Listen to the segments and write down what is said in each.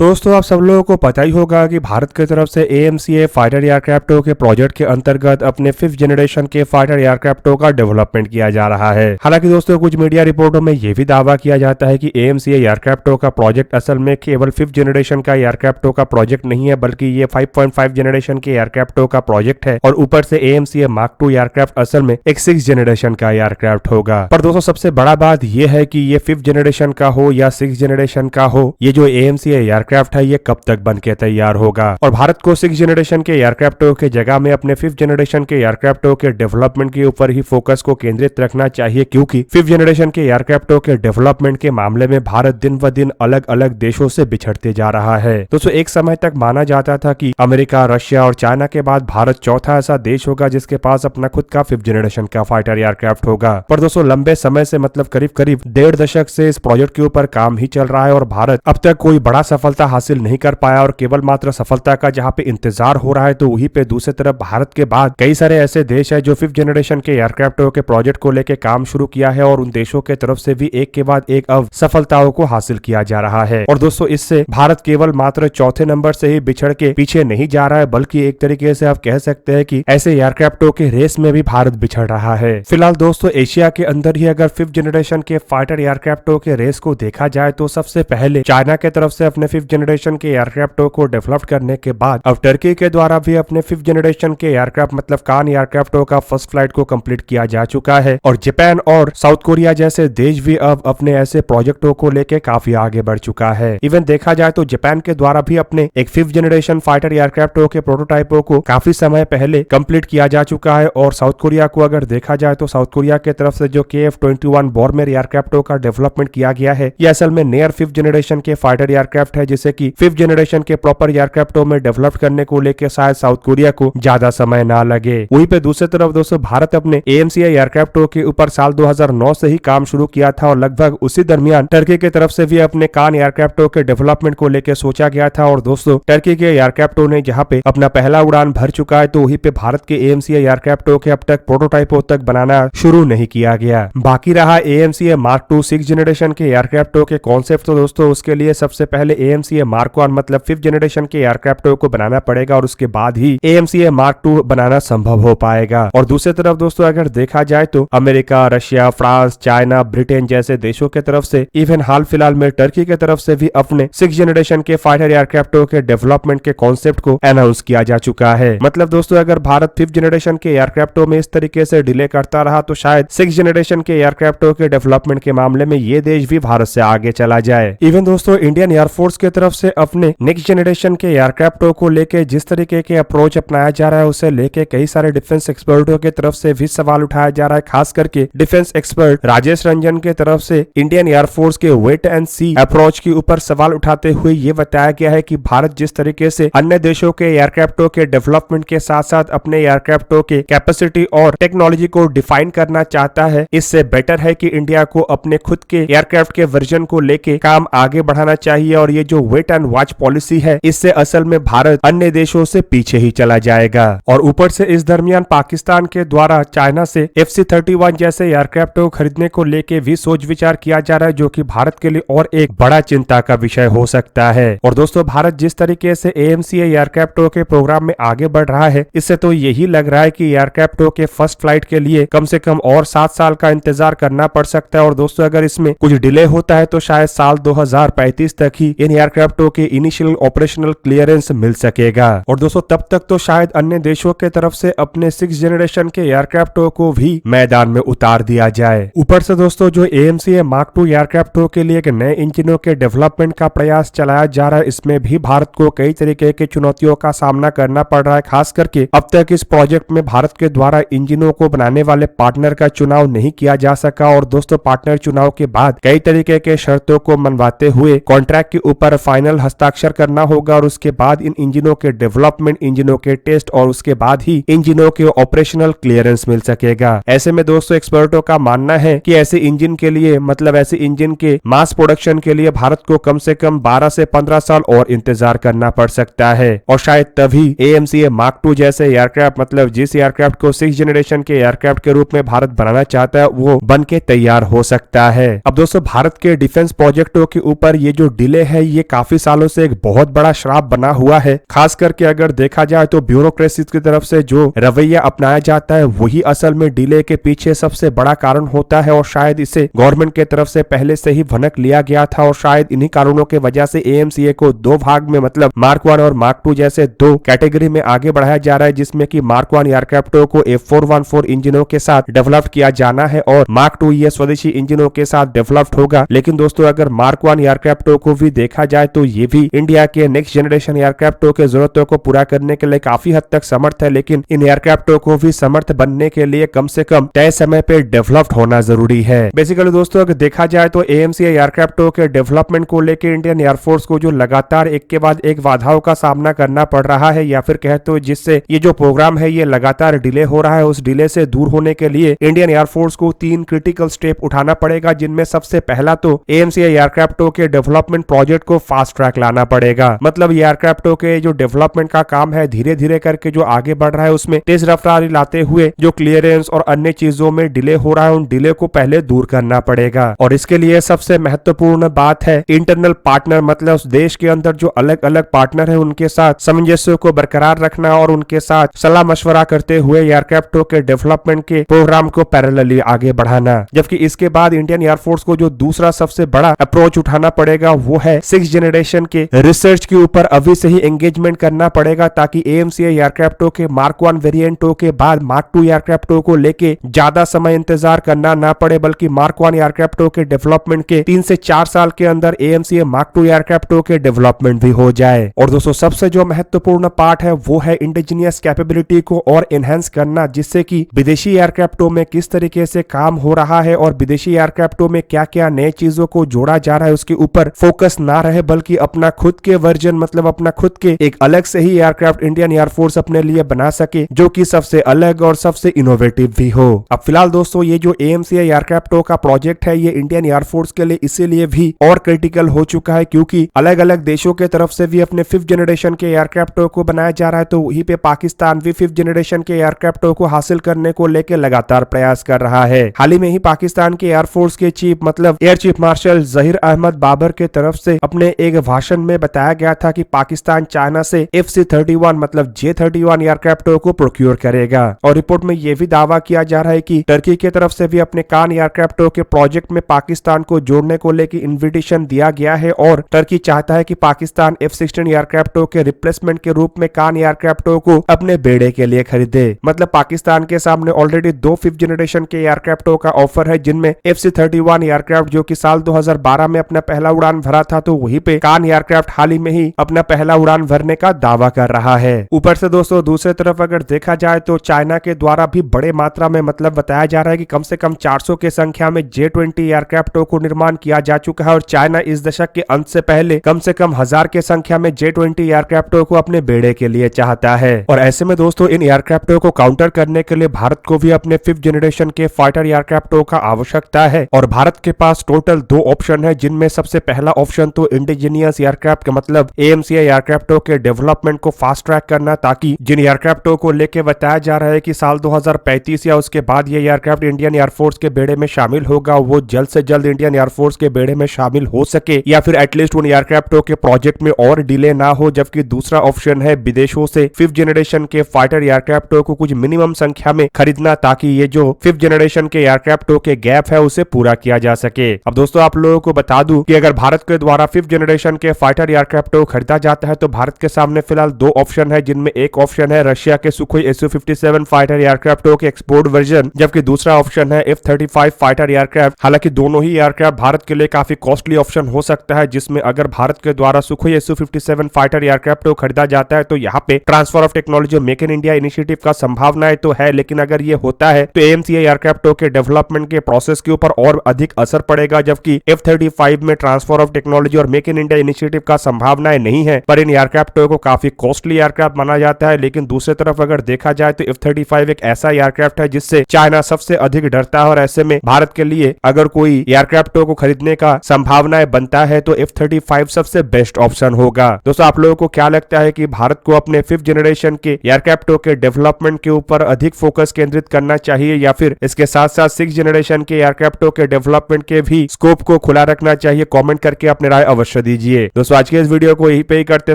दोस्तों आप सब लोगों को पता ही होगा कि भारत की तरफ से AMCA फाइटर एयरक्राफ्टों के प्रोजेक्ट के अंतर्गत अपने 5th जनरेशन के फाइटर एयरक्राफ्टों का डेवलपमेंट किया जा रहा है। हालांकि दोस्तों कुछ मीडिया रिपोर्टों में यह भी दावा किया जाता है कि AMCA एयरक्राफ्टों का प्रोजेक्ट असल में केवल 5th जनरेशन का एयरक्राफ्टों का प्रोजेक्ट नहीं है, बल्कि ये 5.5 जनरेशन के एयरक्राफ्टों का प्रोजेक्ट है और ऊपर से AMCA Mark II एयरक्राफ्ट असल में एक 6th जनरेशन का एयरक्राफ्ट होगा। पर दोस्तों सबसे बड़ा बात यह है कि ये 5th जनरेशन का हो या 6th जनरेशन का हो, ये जो AMCA एयरक्राफ्ट है ये कब तक बन के तैयार होगा। और भारत को 6th जनरेशन के एयरक्राफ्टों के जगह में अपने 5th जनरेशन के एयरक्राफ्टों के डेवलपमेंट के ऊपर ही फोकस को केंद्रित रखना चाहिए, क्योंकि 5th जनरेशन के एयरक्राफ्टों के डेवलपमेंट के मामले में भारत दिन ब दिन अलग अलग देशों से बिछड़ते जा रहा है। दोस्तों एक समय तक माना जाता था कि अमेरिका, रशिया और चाइना के बाद भारत चौथा ऐसा देश होगा जिसके पास अपना खुद का 5th जनरेशन का फाइटर एयरक्राफ्ट होगा। पर दोस्तों लंबे समय से मतलब करीब 1.5 दशक से इस प्रोजेक्ट के ऊपर काम ही चल रहा है और भारत अब तक कोई बड़ा सफलता हासिल नहीं कर पाया और केवल मात्र सफलता का जहां पे इंतजार हो रहा है, तो वहीं पे दूसरी तरफ भारत के बाद कई सारे ऐसे देश है जो 5th जनरेशन के एयरक्राफ्टों के प्रोजेक्ट को लेकर काम शुरू किया है और उन देशों के तरफ से भी एक के बाद एक अब सफलताओं को हासिल किया जा रहा है। और दोस्तों इससे भारत केवल मात्र चौथे नंबर से ही बिछड़ के पीछे नहीं जा रहा है, बल्कि एक तरीके से आप कह सकते हैं कि ऐसे एयरक्राफ्टों के रेस में भी भारत बिछड़ रहा है। फिलहाल दोस्तों एशिया के अंदर ही अगर 5th जनरेशन के फाइटर एयरक्राफ्टों के रेस को देखा जाए तो सबसे पहले चाइना के तरफ से अपने 5th जनरेशन के एयरक्राफ्टों को डेवलप करने के बाद अब टर्की के द्वारा भी अपने 5th जनरेशन के एयरक्राफ्ट मतलब कान एयरक्राफ्टों का फर्स्ट फ्लाइट को कंप्लीट किया जा चुका है और जापान और साउथ कोरिया जैसे देश भी अब अपने ऐसे प्रोजेक्टों को लेकर काफी आगे बढ़ चुका है। इवन देखा जाए तो जापान के द्वारा भी अपने एक 5th जनरेशन फाइटर एयरक्राफ्टों के प्रोटोटाइपों को काफी समय पहले कंप्लीट किया जा चुका है और साउथ कोरिया को अगर देखा जाए तो साउथ कोरिया के तरफ से जो KF-21 बॉर्मेर एयरक्राफ्टों का डेवलपमेंट किया गया है, ये असल में नियर 5th जनरेशन के फाइटर एयरक्राफ्ट है, जिसे कि 5th जनरेशन के प्रॉपर एयरक्राफ्टों में डेवलप करने को लेकर शायद साउथ कोरिया को ज्यादा समय ना लगे। वहीं पे दूसरी तरफ दोस्तों भारत अपने AMCA एयरक्राफ्टों के ऊपर साल 2009 से ही काम शुरू किया था और लगभग उसी दरमियान टर्की की तरफ से भी अपने कान एयरक्राफ्टों के डेवलपमेंट को लेकर सोचा गया था और दोस्तों टर्की के एयरक्राफ्टों ने जहां पे अपना पहला उड़ान भर चुका है, तो वहीं पे भारत के AMCA एयरक्राफ्टों के अब तक प्रोटोटाइपों तक बनाना शुरू नहीं किया गया। बाकी रहा AMCA Mark II 6th generation के एयरक्राफ्टों के कॉन्सेप्ट, तो दोस्तों उसके लिए सबसे पहले AMCA Mark I मतलब 5th जनरेशन के एयरक्राफ्टों को बनाना पड़ेगा और उसके बाद ही AMCA Mark II बनाना संभव हो पाएगा। और दूसरी तरफ दोस्तों अगर देखा जाए तो America, Russia, France, China, Britain जैसे देशों के तरफ से इवन हाल फिलहाल में टर्की के तरफ से भी अपने 6th जनरेशन के फाइटर एयरक्राफ्टों के डेवलपमेंट के कॉन्सेप्ट को अनाउंस किया जा चुका है। मतलब दोस्तों अगर भारत 5th जनरेशन के एयरक्राफ्टों में इस तरीके से डिले करता रहा तो शायद 6th जनरेशन के एयरक्राफ्टों के डेवलपमेंट के मामले में ये देश भी भारत से आगे चला जाए। इवन दोस्तों इंडियन एयरफोर्स की तरफ से अपने नेक्स्ट जनरेशन के एयरक्राफ्टों को लेके जिस तरीके के अप्रोच अपनाया जा रहा है, उसे लेके कई सारे डिफेंस एक्सपर्टों की तरफ से भी सवाल उठाया जा रहा है। खास करके डिफेंस एक्सपर्ट राजेश रंजन के तरफ से इंडियन एयरफोर्स के वेट एंड सी अप्रोच के ऊपर सवाल उठाते हुए ये बताया गया है कि भारत जिस तरीके से अन्य देशों के एयरक्राफ्टों के डेवलपमेंट के साथ साथ अपने एयरक्राफ्टों के कैपेसिटी और टेक्नोलॉजी को डिफाइन करना चाहता है, इससे बेटर है कि इंडिया को अपने खुद के एयरक्राफ्ट के वर्जन को लेके काम आगे बढ़ाना चाहिए। और ये जो वेट एंड वॉच पॉलिसी है, इससे असल में भारत अन्य देशों से पीछे ही चला जाएगा। और ऊपर से इस दरमियान पाकिस्तान के द्वारा चाइना से FC-31 जैसे एयरक्राफ्टों को खरीदने को लेके भी सोच विचार किया जा रहा है, जो कि भारत के लिए और एक बड़ा चिंता का विषय हो सकता है। और दोस्तों भारत जिस तरीके से AMCA एयरक्राफ्टों के प्रोग्राम में आगे बढ़ रहा है, इससे तो यही लग रहा है कि एयरक्राफ्टों के फर्स्ट फ्लाइट के लिए कम से कम और 7 साल का इंतजार करना पड़ सकता है। और दोस्तों अगर इसमें कुछ डिले होता है तो शायद साल 2035 तक ही इन एयरक्राफ्टों के इनिशियल ऑपरेशनल क्लियरेंस मिल सकेगा। और दोस्तों तब तक तो शायद अन्य देशों के तरफ से अपने 6th जनरेशन के एयरक्राफ्टों को भी मैदान में उतार दिया जाए। ऊपर से दोस्तों जो AMCA Mark II एयरक्राफ्टों के लिए एक नए इंजनों के डेवलपमेंट का प्रयास चलाया जा रहा है, इसमें भी भारत को कई तरीके की चुनौतियों का सामना करना पड़ रहा है। खास करके अब तक इस प्रोजेक्ट में भारत के द्वारा इंजनों को बनाने वाले पार्टनर का चुनाव नहीं किया जा सका और दोस्तों पार्टनर चुनाव के बाद कई तरीके के शर्तों को मनवाते हुए कॉन्ट्रैक्ट के ऊपर फाइनल हस्ताक्षर करना होगा और उसके बाद इन इंजनों के डेवलपमेंट, इंजनों के टेस्ट और उसके बाद ही इंजनों के ऑपरेशनल क्लियरेंस मिल सकेगा। ऐसे में दोस्तों एक्सपर्टों का मानना है कि ऐसे इंजन के लिए मतलब ऐसे इंजन के मास प्रोडक्शन के लिए भारत को कम से कम 12 से 15 साल और इंतजार करना पड़ सकता है और शायद तभी AMCA Mark II जैसे एयरक्राफ्ट मतलब जिस एयरक्राफ्ट को 6th जनरेशन के एयरक्राफ्ट के रूप में भारत बनाना चाहता है वो बन के तैयार हो सकता है। अब दोस्तों भारत के डिफेंस प्रोजेक्टों के ऊपर ये जो डिले है ये काफी सालों से एक बहुत बड़ा श्राप बना हुआ है। खास करके अगर देखा जाए तो ब्यूरोक्रेसी की तरफ से जो रवैया अपनाया जाता है वही असल में डिले के पीछे सबसे बड़ा कारण होता है और शायद इसे गवर्नमेंट के तरफ से पहले से ही भनक लिया गया था और शायद इन्हीं कारणों के वजह से AMCA को दो भाग में मतलब मार्क 1 और मार्क 2 जैसे दो कैटेगरी में आगे बढ़ाया जा रहा है, जिसमें कि मार्क 1 एयरक्राफ्ट को F414 इंजनों के साथ डेवलप किया जाना है और मार्क 2 ये स्वदेशी इंजनों के साथ डेवलप्ड होगा। लेकिन दोस्तों अगर मार्क 1 एयरक्राफ्ट को भी देखा जाए तो ये भी इंडिया के नेक्स्ट जनरेशन एयरक्राफ्ट के जरूरतों को पूरा करने के लिए काफी हद तक समर्थ है, लेकिन इन एयरक्राफ्ट को भी समर्थ बनने के लिए कम से कम तय समय पे डेवलप्ड होना जरूरी है। बेसिकली दोस्तों अगर देखा जाए तो AMCA एयरक्राफ्ट के डेवलपमेंट को लेकर इंडियन एयरफोर्स को जो लगातार एक के बाद एक बाधाओं का सामना करना पड़ रहा है या फिर कहते हो जिससे ये जो प्रोग्राम है ये लगातार डिले हो रहा है, उस डिले से दूर होने के लिए इंडियन एयरफोर्स को 3 क्रिटिकल स्टेप उठाना पड़ेगा, जिनमें सबसे पहला तो AMCA एयरक्राफ्ट के डेवलपमेंट प्रोजेक्ट को फास्ट ट्रैक लाना पड़ेगा। मतलब ये एयरक्राफ्ट के जो डेवलपमेंट का काम है धीरे धीरे करके जो आगे बढ़ रहा है उसमें तेज रफ्तारी लाते हुए जो क्लियरेंस और अन्य चीजों में डिले हो रहा है उन डिले को पहले दूर करना पड़ेगा। और इसके लिए सबसे महत्वपूर्ण बात है इंटरनल पार्टनर, मतलब उस देश के अंदर जो अलग अलग पार्टनर है उनके साथ सामंजस्य को बरकरार रखना और उनके साथ सलाह मशवरा करते हुए एयरक्राफ्ट के डेवलपमेंट के प्रोग्राम को पैरेलली आगे बढ़ाना। जबकि इसके बाद इंडियन एयरफोर्स को जो दूसरा सबसे बड़ा अप्रोच उठाना पड़ेगा वो है 6th जनरेशन के रिसर्च के ऊपर अभी से ही एंगेजमेंट करना पड़ेगा, ताकि AMCA एयरक्राफ्ट के मार्क 1 वेरिएंटों के बाद मार्क 2 एयरक्राफ्ट को लेके ज्यादा समय इंतजार करना ना पड़े, बल्कि मार्क 1 एयरक्राफ्ट के डेवलपमेंट के 3 से 4 साल के अंदर AMCA मार्क 2 एयरक्राफ्ट के डेवलपमेंट भी हो जाए। और दोस्तों सबसे जो महत्वपूर्ण पार्ट है वो है इंडिजिनियस कैपेबिलिटी को और एनहांस करना, जिससे कि विदेशी एयरक्राफ्टों में किस तरीके से काम हो रहा है और विदेशी एयरक्राफ्टों में क्या क्या नए चीजों को जोड़ा जा रहा है उसके ऊपर फोकस ना रहे, बल्कि अपना खुद के वर्जन मतलब अपना खुद के एक अलग से ही एयरक्राफ्ट इंडियन एयरफोर्स अपने लिए बना सके जो कि सबसे अलग और सबसे इनोवेटिव भी हो। अब फिलहाल दोस्तों ये जो AMCA एयरक्राफ्ट का प्रोजेक्ट है ये इंडियन एयरफोर्स के लिए इसीलिए भी और क्रिटिकल हो चुका है क्योंकि अलग अलग देशों के तरफ से भी अपने 5th जनरेशन के एयरक्राफ्ट को बनाया जा रहा है, तो वहीं पे पाकिस्तान भी 5th जनरेशन के एयरक्राफ्ट को हासिल करने को लेकर लगातार प्रयास कर रहा है। हाल ही में ही पाकिस्तान के एयरफोर्स के चीफ मतलब air chief marshal Zaheer Ahmed Babar के तरफ से अपने एक भाषण में बताया गया था कि पाकिस्तान चाइना से FC-31 मतलब J-31 एयरक्राफ्ट को प्रोक्योर करेगा। और रिपोर्ट में यह भी दावा किया जा रहा है कि टर्की की तरफ से भी अपने कान एयरक्राफ्ट के प्रोजेक्ट में पाकिस्तान को जोड़ने को लेकर इन्विटेशन दिया गया है और टर्की चाहता है कि पाकिस्तान F-16 एयरक्राफ्ट के रिप्लेसमेंट के रूप में कान एयरक्राफ्ट को अपने बेड़े के लिए खरीदे। मतलब पाकिस्तान के सामने ऑलरेडी 2 5th जनरेशन के एयरक्राफ्ट का ऑफर है, जिनमें FC-31 एयरक्राफ्ट जो कि साल 2012 में अपना पहला उड़ान भरा था, तो वहीं पे कान एयरक्राफ्ट हाल ही में ही अपना पहला उड़ान भरने का दावा कर रहा है। ऊपर से दोस्तों दूसरी तरफ अगर देखा जाए तो चाइना के द्वारा भी बड़े मात्रा में मतलब बताया जा रहा है कि कम से कम 400 के संख्या में J-20 एयरक्राफ्ट को निर्माण किया जा चुका है और चाइना इस दशक के अंत से पहले कम से कम 1000 के संख्या में J-20 एयरक्राफ्ट को अपने बेड़े के लिए चाहता है। और ऐसे में दोस्तों इन एयरक्राफ्ट को काउंटर करने के लिए भारत को भी अपने 5th जनरेशन के फाइटर एयरक्राफ्ट का आवश्यकता है और भारत के पास टोटल 2 ऑप्शन है, जिनमें सबसे पहला ऑप्शन तो इंडिजिनियस एयरक्राफ्ट का मतलब AMCA एयरक्राफ्ट के डेवलपमेंट को फास्ट ट्रैक करना, ताकि जिन एयरक्राफ्ट को लेके बताया जा रहा है कि साल 2035 या उसके बाद ये एयरक्राफ्ट इंडियन एयरफोर्स के बेड़े में शामिल होगा, वो जल्द से जल्द इंडियन एयरफोर्स के बेड़े में शामिल हो सके या फिर एटलीस्ट उन एयरक्राफ्ट के प्रोजेक्ट में और डिले ना हो। जबकि दूसरा ऑप्शन है विदेशों से 5th जनरेशन के फाइटर एयरक्राफ्ट को कुछ मिनिमम संख्या में खरीदना, ताकि ये जो 5th जनरेशन के एयरक्राफ्ट के गैप है उसे पूरा किया जा सके। अब दोस्तों आप लोगों को बता दूं कि अगर भारत के द्वारा 5th जनरेशन के फाइटर एयरक्राफ्ट को खरीदा जाता है तो भारत के सामने फिलहाल 2 ऑप्शन है, जिनमें एक ऑप्शन है रशिया के सुखोई Su-57 फाइटर एयरक्राफ्ट के एक्सपोर्ट वर्जन, जबकि दूसरा ऑप्शन है F-35 फाइटर एयरक्राफ्ट। हालांकि दोनों ही एयरक्राफ्ट भारत के लिए काफी कॉस्टली ऑप्शन हो सकता है, जिसमें अगर भारत के द्वारा सुखोई Su-57 फाइटर एयरक्राफ्ट को खरीदा जाता है तो यहाँ पे transfer of technology make in India initiative का संभावनाएं तो है, लेकिन अगर ये होता है तो AMCA एयरक्राफ्ट के डेवलपमेंट के प्रोसेस के ऊपर और अधिक असर पड़ेगा, जबकि F-35 में ट्रांसफर ऑफ टेक्नोलॉजी और मेक इन इंडिया इनिशिएटिव का संभावनाएं नहीं है, पर इन एयरक्राफ्ट को काफी कॉस्टली एयरक्राफ्ट माना जाता है। लेकिन दूसरी तरफ अगर देखा जाए तो F-35 एक ऐसा एयरक्राफ्ट है जिससे चाइना सबसे अधिक डरता है और ऐसे में भारत के लिए अगर कोई एयरक्राफ्ट को खरीदने का संभावनाएं बनता है तो F-35 सबसे बेस्ट ऑप्शन होगा। दोस्तों आप लोगों को क्या लगता है कि भारत को अपने 5th जनरेशन के एयरक्राफ्ट के डेवलपमेंट के ऊपर अधिक फोकस केंद्रित करना चाहिए या फिर इसके साथ साथ 6th जनरेशन के एयरक्राफ्ट के डेवलपमेंट के भी स्कोप को खुला रखना चाहिए? कमेंट करके अपनी राय अवश्य अवश्य दीजिए। दोस्तों आज के इस वीडियो को यहीं पे ही करते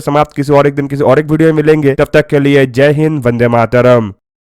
समाप्त, किसी और एक दिन किसी और एक वीडियो में मिलेंगे, तब तक के लिए जय हिंद, वंदे मातरम।